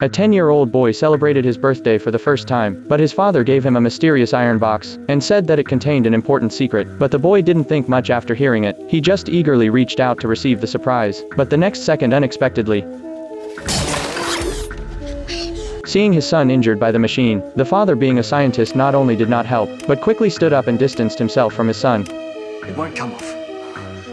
A 10-year-old boy celebrated his birthday for the first time, but his father gave him a mysterious iron box, and said that it contained an important secret. But the boy didn't think much after hearing it. He just eagerly reached out to receive the surprise. But the next second, unexpectedly, seeing his son injured by the machine, the father, being a scientist, not only did not help, but quickly stood up and distanced himself from his son. It won't come off.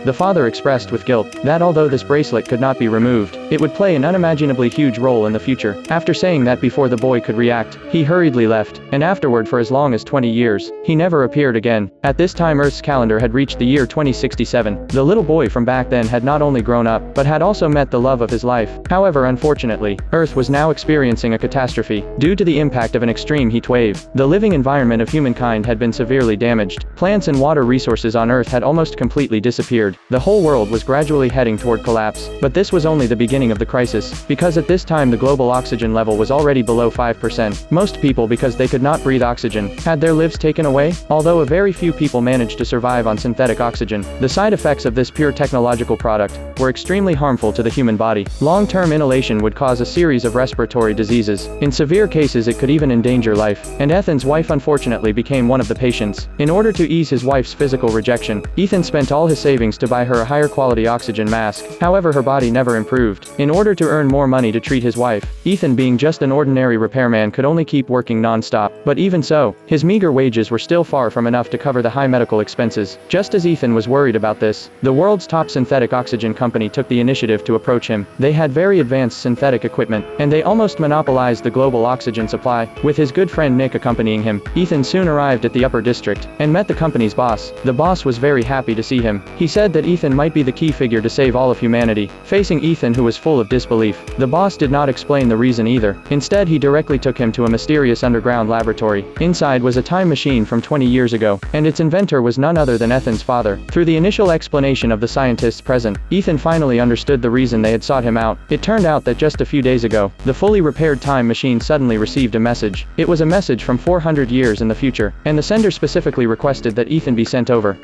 The father expressed with guilt that although this bracelet could not be removed, it would play an unimaginably huge role in the future. After saying that, before the boy could react, he hurriedly left, and afterward for as long as 20 years, he never appeared again. At this time, Earth's calendar had reached the year 2067. The little boy from back then had not only grown up, but had also met the love of his life. However, unfortunately, Earth was now experiencing a catastrophe. Due to the impact of an extreme heat wave, the living environment of humankind had been severely damaged. Plants and water resources on Earth had almost completely disappeared. The whole world was gradually heading toward collapse. But this was only the beginning of the crisis, because at this time the global oxygen level was already below 5%. Most people, because they could not breathe oxygen, had their lives taken away, although a very few people managed to survive on synthetic oxygen. The side effects of this pure technological product were extremely harmful to the human body. Long-term inhalation would cause a series of respiratory diseases. In severe cases, it could even endanger life. And Ethan's wife unfortunately became one of the patients. In order to ease his wife's physical rejection, Ethan spent all his savings to buy her a higher quality oxygen mask. However, her body never improved. In order to earn more money to treat his wife, Ethan, being just an ordinary repairman, could only keep working non-stop. But even so, his meager wages were still far from enough to cover the high medical expenses. Just as Ethan was worried about this, the world's top synthetic oxygen company took the initiative to approach him. They had very advanced synthetic equipment, and they almost monopolized the global oxygen supply. With his good friend Nick accompanying him, Ethan soon arrived at the upper district, and met the company's boss. The boss was very happy to see him. He said that Ethan might be the key figure to save all of humanity. Facing Ethan, who was full of disbelief, the boss did not explain the reason either. Instead, he directly took him to a mysterious underground laboratory. Inside was a time machine from 20 years ago, and its inventor was none other than Ethan's father. Through the initial explanation of the scientists present, Ethan finally understood the reason they had sought him out. It turned out that just a few days ago, the fully repaired time machine suddenly received a message. It was a message from 400 years in the future, and the sender specifically requested that Ethan be sent over.